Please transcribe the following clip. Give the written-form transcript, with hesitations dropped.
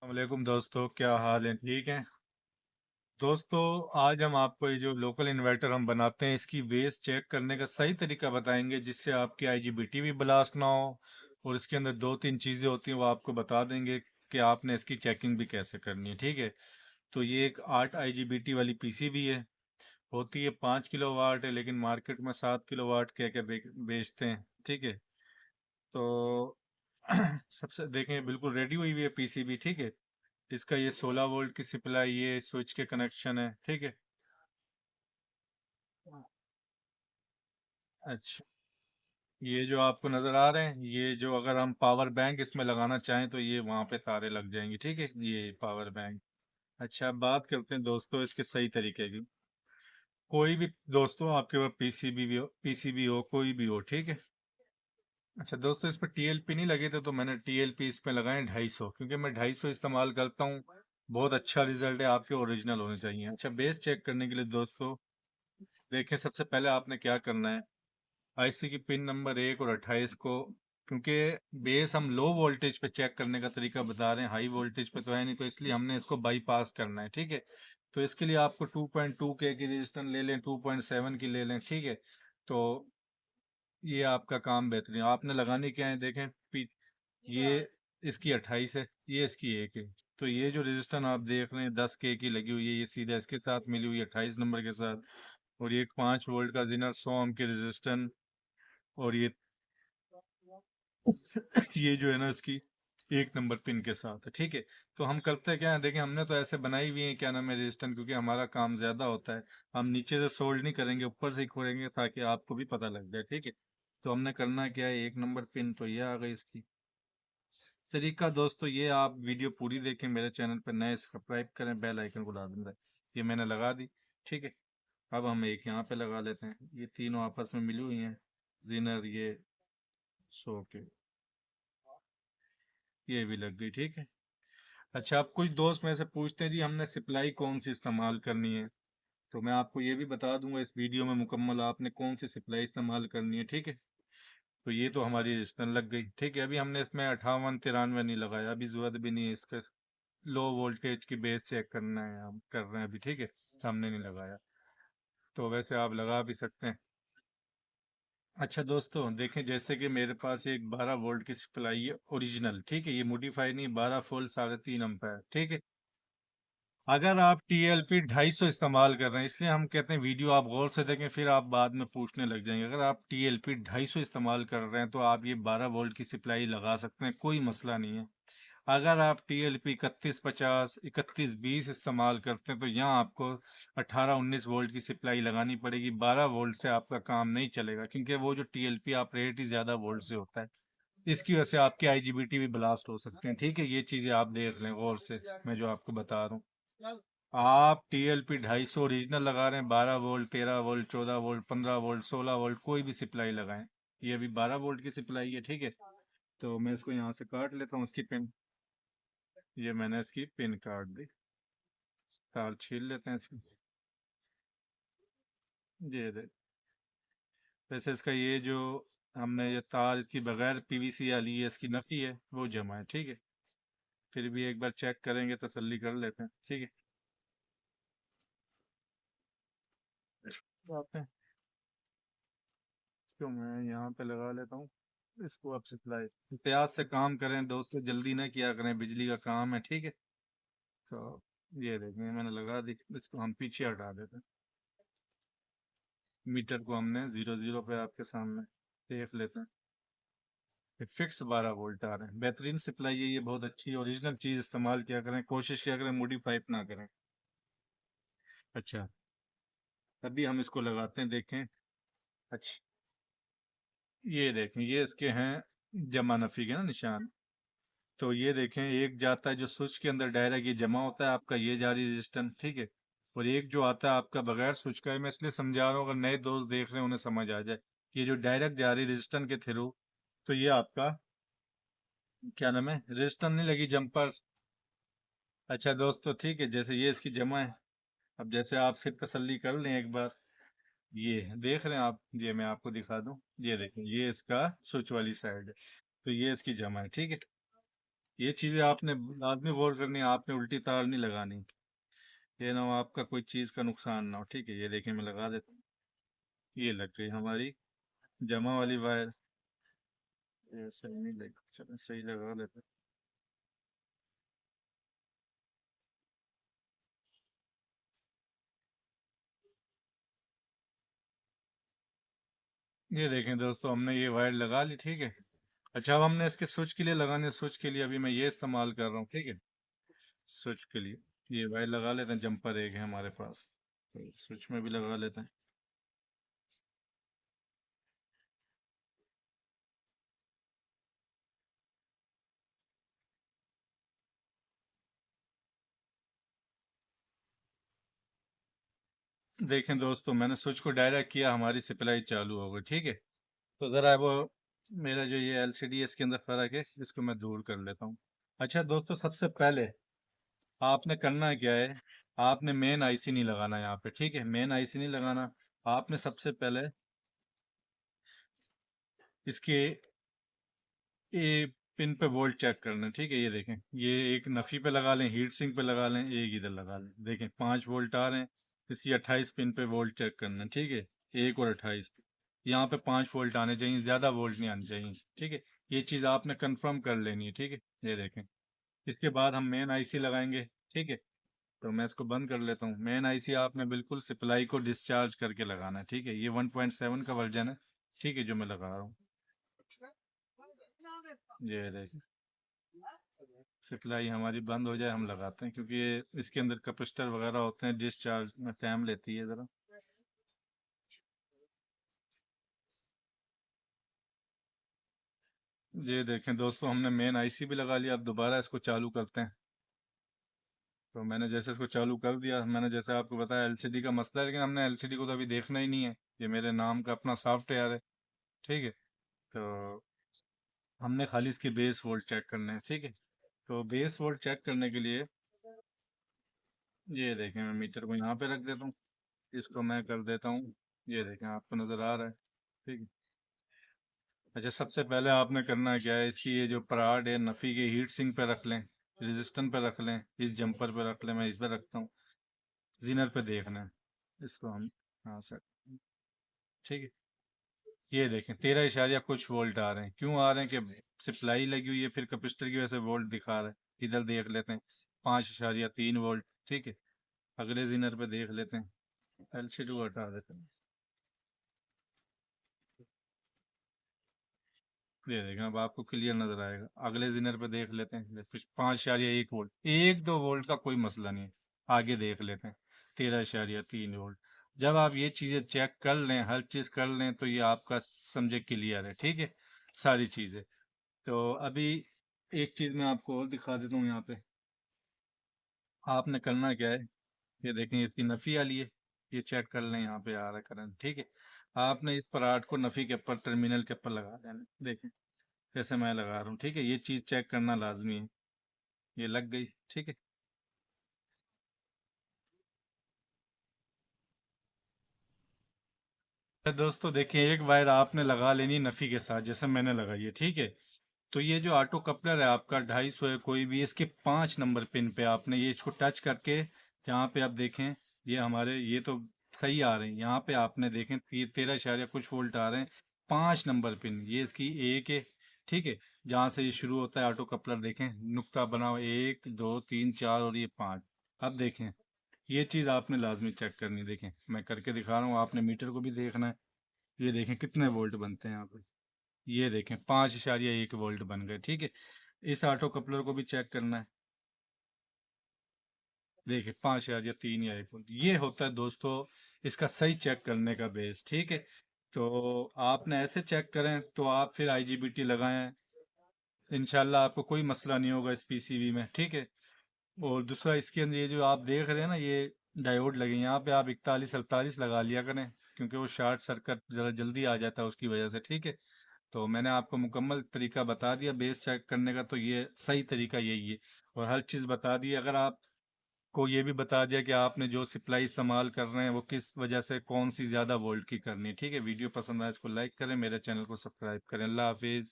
वालेकुम दोस्तों, क्या हाल है? ठीक है दोस्तों। आज हम आपको ये जो लोकल इन्वर्टर हम बनाते हैं इसकी बेस चेक करने का सही तरीका बताएंगे, जिससे आपकी आईजीबीटी भी ब्लास्ट ना हो। और इसके अंदर दो तीन चीज़ें होती हैं, वो आपको बता देंगे कि आपने इसकी चेकिंग भी कैसे करनी है। ठीक है। तो ये एक 8 आईजीबीटी वाली पीसीबी है। होती है 5 किलोवाट है, लेकिन मार्केट में 7 किलोवाट कह के बेचते हैं। ठीक है। तो सबसे देखें, बिल्कुल रेडी हुई हुई है पीसीबी। ठीक है। इसका ये 16 वोल्ट की सप्लाई, ये स्विच के कनेक्शन है। ठीक है। अच्छा, ये जो आपको नजर आ रहे हैं, ये जो अगर हम पावर बैंक इसमें लगाना चाहें तो ये वहां पे तारे लग जाएंगी। ठीक है, ये पावर बैंक। अच्छा, अब बात करते हैं दोस्तों इसके सही तरीके की। कोई भी दोस्तों आपके पास पीसीबी हो कोई भी हो। ठीक है। अच्छा दोस्तों, इस पर टीएलपी नहीं लगे थे तो मैंने टीएलपी इस पे लगाए 250, क्योंकि मैं 250 इस्तेमाल करता हूँ। बहुत अच्छा रिजल्ट है, आपके ओरिजिनल होने चाहिए। अच्छा, बेस चेक करने के लिए दोस्तों देखें, सबसे पहले आपने क्या करना है, आईसी की पिन नंबर 1 और 28 को, क्योंकि बेस हम लो वोल्टेज पे चेक करने का तरीका बता रहे हैं, हाई वोल्टेज पे तो है नहीं, तो इसलिए हमने इसको बाईपास करना है। ठीक है। तो इसके लिए आपको 2.2 के की रेजिस्टेंस ले लें, 2.7 की ले लें। ठीक है। तो ये आपका काम बेहतरीन। आपने लगानी क्या है, देखें ये इसकी 28 है, ये इसकी 1 है। तो ये जो रेजिस्टेंस आप देख रहे हैं 10 के की लगी हुई है, ये सीधा इसके साथ मिली हुई है 28 नंबर के साथ। और ये 5 वोल्ट का जिनर 100 ओम के रेजिस्टेंस। और ये जो है ना इसकी 1 नंबर पिन के साथ है। ठीक है। तो हम करते क्या है, देखिए हमने तो ऐसे बनाई हुई है, क्या नाम है, रेजिस्टेंस, क्योंकि हमारा काम ज्यादा होता है। हम नीचे से सोल्ड नहीं करेंगे, ऊपर से ही खोलेंगे ताकि आपको भी पता लग जाए। ठीक है। तो हमने करना क्या है, 1 नंबर पिन तो ये आ गई इसकी। तरीका दोस्तों ये, आप वीडियो पूरी देखें, मेरे चैनल पर नए सब्सक्राइब करें, बेल आइकन को दबा दें। ये मैंने लगा दी। ठीक है। अब हम एक यहाँ पे लगा लेते हैं, ये तीनों आपस में मिली हुई हैं, जिनर ये 100 के, ये भी लग गई। ठीक है। अच्छा, अब कुछ दोस्त मेरे से पूछते हैं जी हमने सप्लाई कौन सी इस्तेमाल करनी है, तो मैं आपको ये भी बता दूंगा इस वीडियो में मुकम्मल आपने कौन सी सप्लाई इस्तेमाल करनी है। ठीक है। तो ये तो हमारी रजिस्टर लग गई। ठीक है। अभी हमने इसमें 58 93 नहीं लगाया, अभी जरूरत भी नहीं है इसका। लो वोल्टेज की बेस चेक करना है, हम कर रहे हैं अभी। ठीक है। हमने नहीं लगाया, तो वैसे आप लगा भी सकते हैं। अच्छा दोस्तों देखें, जैसे कि मेरे पास एक 12 वोल्ट की सप्लाई है ओरिजिनल। ठीक है। ये मॉडिफाई नहीं, 12 वोल्ट 3.5 एम्पीयर। ठीक है। अगर आप टीएलपी 250 इस्तेमाल कर रहे हैं, इसलिए हम कहते हैं वीडियो आप गौर से देखें, फिर आप बाद में पूछने लग जाएंगे। अगर आप टीएलपी 250 इस्तेमाल कर रहे हैं तो आप ये 12 वोल्ट की सप्लाई लगा सकते हैं, कोई मसला नहीं है। अगर आप टीएलपी 3150 3120 इस्तेमाल करते हैं तो यहाँ आपको 18 19 वोल्ट की सप्लाई लगानी पड़ेगी। 12 वोल्ट से आपका काम नहीं चलेगा, क्योंकि वो जो टीएलपी आप रेट ही ज्यादा वोल्ट से होता है। इसकी वजह से आपके आईजीबीटी भी ब्लास्ट हो सकते हैं। ठीक है। ये चीजें आप देख लें गौर से, मैं जो आपको बता रहा हूँ। आप टीएलपी 250 ओरिजिनल लगा रहे हैं, 12 volt 13 volt 14 volt 15 volt 16 volt कोई भी सप्लाई लगाएं। ये अभी 12 वोल्ट की सप्लाई है। ठीक है। तो मैं इसको यहाँ से काट लेता हूँ, इसकी पिन। ये मैंने इसकी पिन काट दी। तार छील लेते हैं इसकी। ये दे, वैसे इसका ये जो हमने ये तार इसकी बगैर पीवीसी वाली है, इसकी नफी है, वो जमा है। ठीक है। फिर भी एक बार चेक करेंगे, तसल्ली कर लेते हैं। ठीक है। आते हैं, इसको मैं यहाँ पे लगा लेता हूँ। इसको अब सप्लाई एहतियात से काम करें दोस्तों, जल्दी ना किया करें, बिजली का काम है। ठीक है। तो ये देखें मैंने लगा दी, इसको हम पीछे हटा देते हैं। मीटर को हमने 0 0 पे आपके सामने देख लेते हैं। ये फिक्स 12 वोल्ट आ रहे हैं, बेहतरीन सप्लाई है ये, बहुत अच्छी ओरिजिनल चीज इस्तेमाल किया करें, कोशिश किया करें मॉडिफाई ना करें। अच्छा, अभी हम इसको लगाते हैं, देखें। अच्छा, ये देखें, ये इसके हैं जमा नफी के ना निशान। तो ये देखें, एक जाता है जो स्विच के अंदर डायरेक्ट ये जमा होता है आपका, ये जारी रेजिस्टेंस। ठीक है। और एक जो आता है आपका बगैर स्विच का है, मैं इसलिए समझा रहा हूँ अगर नए दोस्त देख रहे हैं उन्हें समझ आ जाए। ये जो डायरेक्ट जारी रेजिस्टेंस के थ्रू, तो ये आपका क्या नाम है, रेजिस्टेंस नहीं लगी जंपर। अच्छा दोस्तों, ठीक है, जैसे ये इसकी जमा है। अब जैसे आप फिर तसल्ली कर लें एक बार, ये देख रहे हैं आप, ये मैं आपको दिखा दूं, ये देखें, ये इसका स्विच वाली साइड है, तो ये इसकी जमा है। ठीक है। ये चीज़ें आपने लाजमी गौर करनी है, आपने उल्टी तार नहीं लगानी, ये ना हो आपका कोई चीज़ का नुकसान ना हो। ठीक है, ये देखिए मैं लगा देता हूँ। ये लग गई हमारी जमा वाली वायर। ये सही नहीं लग, चलो सही लगा लेते हैं। ये देखें दोस्तों, हमने ये वायर लगा ली। ठीक है, अच्छा अब हमने इसके स्विच के लिए लगाने, स्विच के लिए अभी मैं ये इस्तेमाल कर रहा हूँ। ठीक है, स्विच के लिए ये वायर लगा लेते हैं, जंपर एक है हमारे पास, तो स्विच में भी लगा लेते हैं। देखें दोस्तों, मैंने स्विच को डायरेक्ट किया, हमारी सप्लाई चालू हो गई। ठीक है, तो ज़रा वो मेरा जो ये एलसीडी है इसके अंदर फ़र्क है, इसको मैं दूर कर लेता हूँ। अच्छा दोस्तों, सबसे पहले आपने करना क्या है, आपने मेन आईसी नहीं लगाना यहाँ पे। ठीक है, मेन आईसी नहीं लगाना, आपने सबसे पहले इसके ए पिन पे वोल्ट चेक करना है। ठीक है, ये देखें, ये एक नफ़ी पे लगा लें, हीट सिंक पे लगा लें, एक इधर लगा लें। देखें 5 वोल्ट आ रहे हैं, इसी 28 पिन पे वोल्ट चेक करना है। ठीक है, 1 और 28 पे यहाँ पे 5 वोल्ट आने चाहिए, ज़्यादा वोल्ट नहीं आने चाहिए। ठीक है, ये चीज़ आपने कंफर्म कर लेनी है। ठीक है, ये देखें, इसके बाद हम मेन आईसी लगाएंगे। ठीक है, तो मैं इसको बंद कर लेता हूँ। मेन आईसी आपने बिल्कुल सप्लाई को डिस्चार्ज करके लगाना है। ठीक है, ये 1.7 का वर्जन है। ठीक है, जो मैं लगा रहा हूँ, ये देखें, सप्लाई हमारी बंद हो जाए हम लगाते हैं, क्योंकि ये इसके अंदर कैपेसिटर वगैरह होते हैं, डिस्चार्ज में टाइम लेती है ज़रा। ये देखें दोस्तों, हमने मेन आईसी भी लगा लिया, अब दोबारा इसको चालू करते हैं। तो मैंने जैसे इसको चालू कर दिया, मैंने जैसे आपको बताया एलसीडी का मसला है, लेकिन हमने एलसीडी को तो अभी देखना ही नहीं है, ये मेरे नाम का अपना सॉफ्टवेयर है। ठीक है, तो हमने खाली इसकी बेस वोल्ट चेक करने हैं। ठीक है, तो बेस वोल्ट चेक करने के लिए ये देखें, मैं मीटर को यहाँ पे रख देता हूँ, इसको मैं कर देता हूँ, ये देखें आपको नज़र आ रहा है। ठीक है, अच्छा सबसे पहले आपने करना है क्या है, इसकी ये जो पराड है नफ़ी के हीट सिंक पे रख लें, रेजिस्टेंस पे रख लें, इस जंपर पे रख लें, मैं इस पे रखता हूँ, जीनर पे देखना है इसको हम। हाँ सर, ठीक है, ये देखें 13 कुछ वोल्ट आ रहे हैं, क्यों आ रहे हैं कि सप्लाई लगी हुई है, फिर कैपेसिटर की वजह से वोल्ट दिखा रहा है। इधर देख लेते हैं 5.3 वोल्ट। ठीक है, अगले जीनर पे देख लेते हैं, एलसीडी को हटा देते हैं। ये देखें, अब आपको क्लियर नजर आएगा, अगले जिनर पे देख लेते हैं, फिर 5.1 वोल्ट, 1-2 वोल्ट का कोई मसला नहीं है। आगे देख लेते हैं 13.3 वोल्ट। जब आप ये चीज़ें चेक कर लें, हर चीज़ कर लें, तो ये आपका समझे क्लियर है। ठीक है, सारी चीज़ें। तो अभी एक चीज़ मैं आपको और दिखा देता हूँ यहाँ पे, आपने करना क्या है, ये देखें इसकी नफ़ी वाली है, ये चेक कर लें, यहाँ पे आ रहा है करंट। ठीक है, आपने इस पराठ को नफ़ी के ऊपर, टर्मिनल के ऊपर लगा देना। देखें जैसे मैं लगा रहा हूँ। ठीक है, ये चीज़ चेक करना लाजमी है, ये लग गई। ठीक है, तो दोस्तों देखिए, एक वायर आपने लगा लेनी नफ़ी के साथ, जैसे मैंने लगाई है। ठीक है, तो ये जो ऑटो कपलर है आपका 250 है कोई भी, इसके 5 नंबर पिन पे आपने ये इसको टच करके, जहाँ पे आप देखें ये हमारे ये तो सही आ रहे हैं, यहाँ पे आपने देखें 13 कुछ वोल्ट आ रहे हैं। 5 नंबर पिन ये इसकी एक है। ठीक है, जहाँ से ये शुरू होता है ऑटो कपलर, देखें नुक्ता बना हुआ, 1 2 3 4 और ये 5। अब देखें, ये चीज़ आपने लाजमी चेक करनी। देखें मैं करके दिखा रहा हूँ, आपने मीटर को भी देखना है। ये देखें कितने वोल्ट बनते हैं यहाँ पे, ये देखें 5.1 वोल्ट बन गए। ठीक है, इस ऑटो कपलर को भी चेक करना है। देखिए 5 या 3 या 1 वोल्ट, ये होता है दोस्तों इसका सही चेक करने का बेस। ठीक है, तो आपने ऐसे चेक करें तो आप फिर आईजीबीटी लगाएं, इंशाल्लाह आपको कोई मसला नहीं होगा इस पीसीबी में। ठीक है, और दूसरा इसके अंदर ये जो आप देख रहे हैं ना, ये डायोड लगे हैं, यहाँ पे आप 41 48 लगा लिया करें, क्योंकि वो शॉर्ट सर्किट ज़रा जल्दी आ जाता है उसकी वजह से। ठीक है, तो मैंने आपको मुकम्मल तरीका बता दिया बेस चेक करने का, तो ये सही तरीका यही है, और हर चीज़ बता दी। अगर आप को ये भी बता दिया कि आपने जो सप्लाई इस्तेमाल कर रहे हैं वो किस वजह से, कौन सी ज़्यादा वोल्ट की करनी है। ठीक है, वीडियो पसंद आए इसको लाइक करें, मेरे चैनल को सब्सक्राइब करें। अल्लाह हाफिज़।